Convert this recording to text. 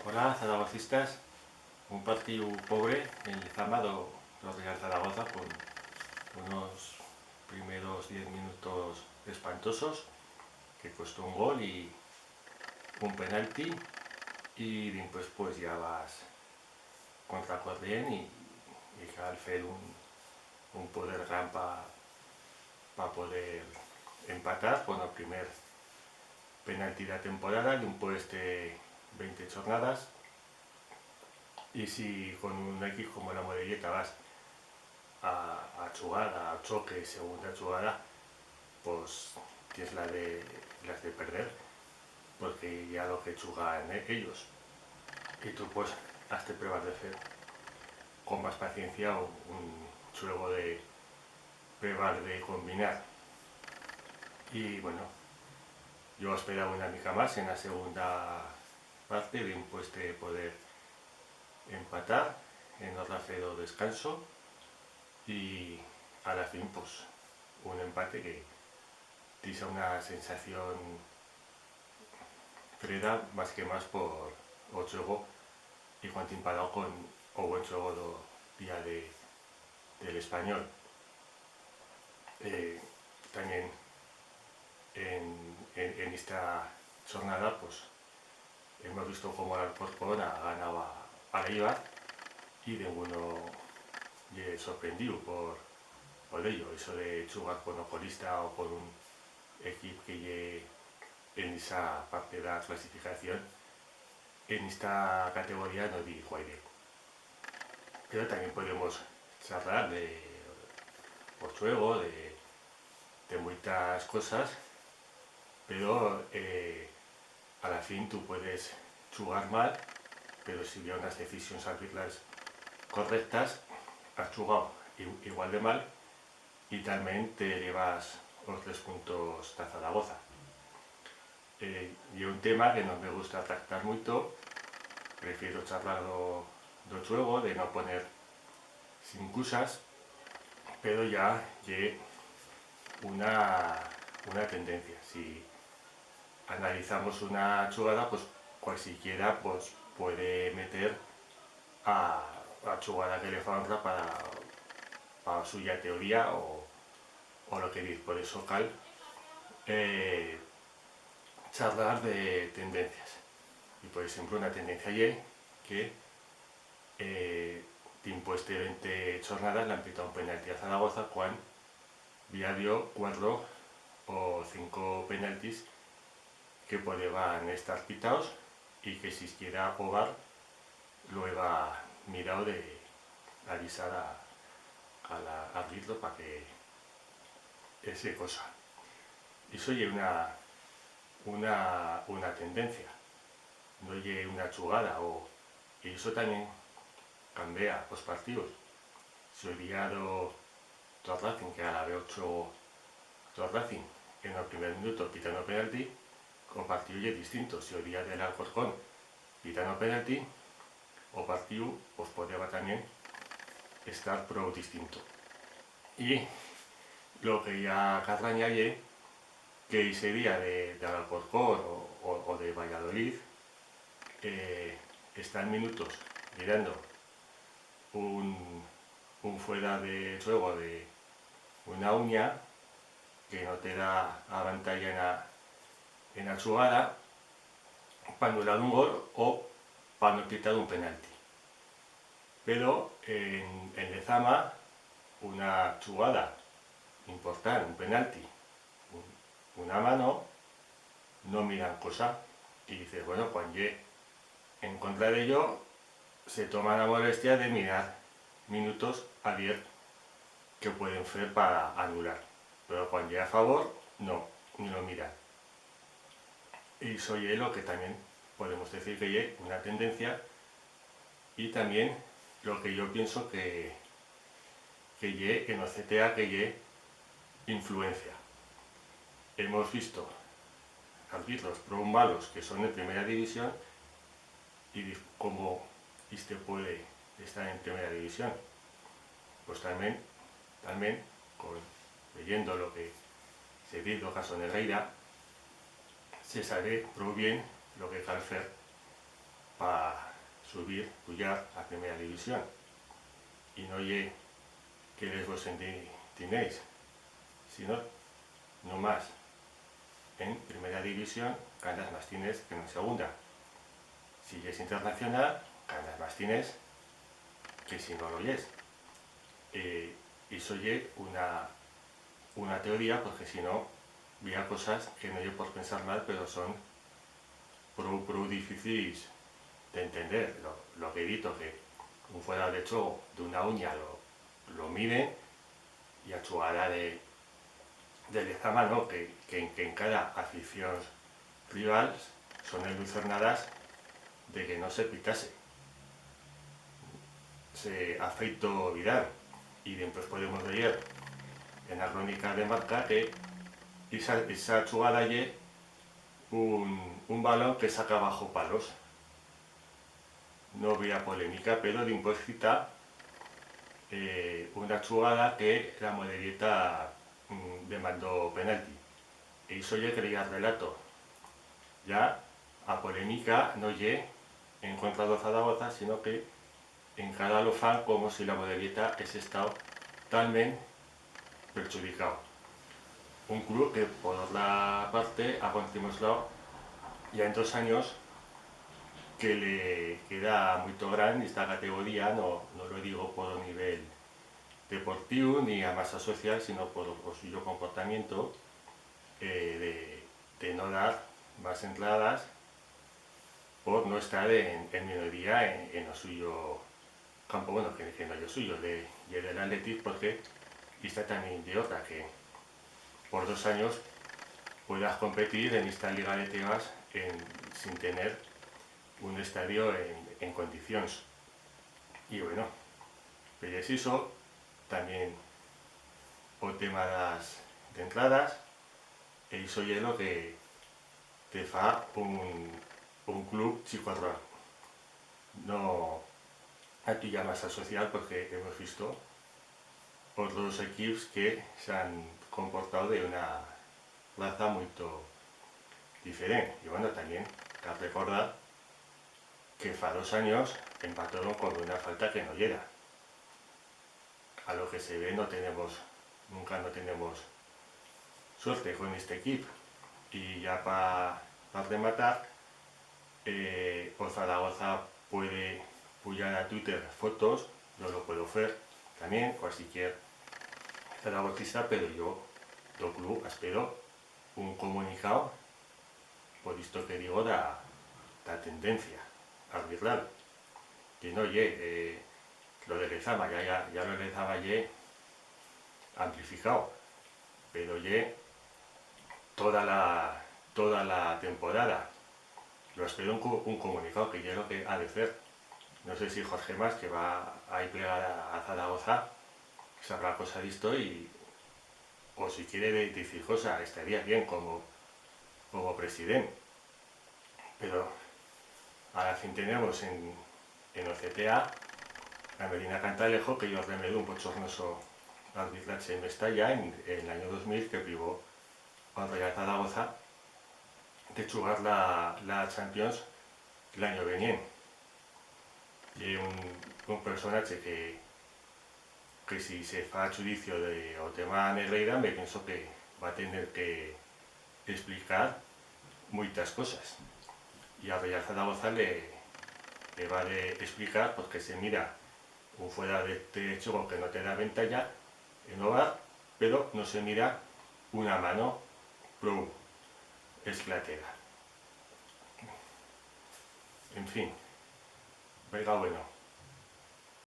Hola, zaragocistas. Un partido pobre en Lezama do Real Zaragoza con unos primeros 10 minutos espantosos que costó un gol y un penalti y después pues ya vas contra corriente y al hacer un poder gran para poder empatar con el primer penalti de la temporada y un pues de 20 jornadas. Y si con un equipo como la Morelleta vas a jugada, a choque, segunda jugada, pues tienes las de perder, porque ya lo que juegan ellos. Y tú pues has de prevalecer con más paciencia un juego de pruebas de combinar. Y bueno, yo esperaba una mica más en la segunda parte, después de poder empatar en el rápido descanso y a la fin pues un empate que dice una sensación freda más que más por o juego y cuando imparado con o buen juego do día del español. También en esta jornada pues hemos visto cómo el Alcorcón ganaba a la IVA y de uno le sorprendió por ello, eso de jugar con oculista o con un equipo que llegue en esa parte de la clasificación en esta categoría no di juegue. Pero también podemos charlar de por juego, de muchas cosas, pero a la fin tú puedes jugar mal, pero si hay unas decisiones arbitrales correctas, has jugado igual de mal y también te llevas los 3 puntos de Zaragoza. Y un tema que no me gusta tratar mucho, prefiero charlar do juego, de no poner sin cosas, pero ya hay una tendencia. Si analizamos una jugada, pues cualquiera pues, puede meter a jugada que le falta para suya teoría o lo que dice. Por eso cal charlar de tendencias. Y por ejemplo, una tendencia y que después de 20 jornadas le han pitado un penalti a Zaragoza cuando ya dio 4 o 5 penaltis que podían estar pitados y que si quiera probar lo iba mirado de avisar al árbitro para que ese cosa. Eso es una tendencia, no es una jugada y eso también cambia los partidos. Si hoy día do Racing, que a la vez 8 Racing en el primer minuto pitando penalti, o partido es distinto. Si hoy día del Alcorcón pitando penalti, o partido pues podría también estar pro distinto. Y lo que ya Carraña que ese día de Alcorcón o de Valladolid están minutos mirando un fuera de juego de una uña que no te da avantaje en la jugada para anular un gol o para no quitar un penalti. Pero en Lezama una jugada importante, un penalti, una mano, no miran cosa y dices, bueno, cuando en contra de ello se toma la molestia de mirar minutos a 10 que pueden hacer para anular, pero cuando llega a favor no, ni lo miran. Y eso es lo que también podemos decir que es una tendencia y también lo que yo pienso que en el CTA que es influencia. Hemos visto árbitros pro malos que son de primera división y cómo este puede estar en primera división. Pues también leyendo lo que se dice en caso Negreira, se sabe muy bien lo que cal hacer para subir, pujar a primera división. Y no ye que les vos tenéis, sino no más. En primera división ganas más tienes que en segunda. Si es internacional, ganas más tienes que si no lo es. Eso es una teoría, porque si no, había cosas que no yo por pensar mal, pero son pro difíciles de entender. Lo que he dicho, que un fuera de juego de una uña lo mide, y a jugada de Lezama, ¿no? que en cada afición rival son ilusionadas de que no se pitase. Se ha feito Vidal, y después podemos leer en la crónica de Marca que esa jugada es un balón que saca bajo palos. No había polémica, pero después cita una jugada que la Moderita demandó penalti. E iso lle creía relato. Ya a polémica no lle en contra do Zaragoza, sino que en cada lo fan como si la Moderita ese estado talmente perjudicado. Un club que por otra parte ha demostrado ya en 2 años que le queda muy grande esta categoría, no lo digo por nivel deportivo ni a masa social, sino por su comportamiento de no dar más entradas por no estar en minoría en lo suyo campo, bueno, que no es lo suyo, y del Athletic, porque está también de otra, que por 2 años puedas competir en esta liga de temas sin tener un estadio en condiciones. Y bueno, pero es eso, también o tema de entradas, e iso é lo que te fa un club chicorrón. No aquí ya masa social, porque hemos visto otros equipos que se han comportado de una raza muy diferente. Y bueno, también cabe recordar que fa 2 años empataron con una falta que no llega. A lo que se ve nunca no tenemos suerte con este equipo. Y ya para rematar, o Zaragoza puede pujar a Twitter fotos, yo lo puedo hacer también, cualquier zaragocista, pero yo, del club, espero un comunicado por esto que digo da tendencia arbitral, que no ye lo de Lezama, ya lo de Lezama ye amplificado, pero ye toda la temporada. Lo espero un comunicado, que ya lo que ha de ser. No sé si Jorge Mas, que va a ir plegar a Zaragoza, sabrá cosa de esto, o si quiere decir cosa, estaría bien como presidente. Pero a la fin tenemos en OCTA a Medina Cantalejo, que yo remedió un bochornoso arbitraje en Mestalla en el año 2000, que privó al Real Zaragoza de jugar la Champions el año veniente. Y un personaje que si se fa juicio o tema Negreira, me pienso que va a tener que explicar muchas cosas. Y a Real Zaragoza le va a explicar, porque se mira un fuera de juego que no te da ventaja en hogar, pero no se mira una mano pro esclatera. En fin, venga, bueno.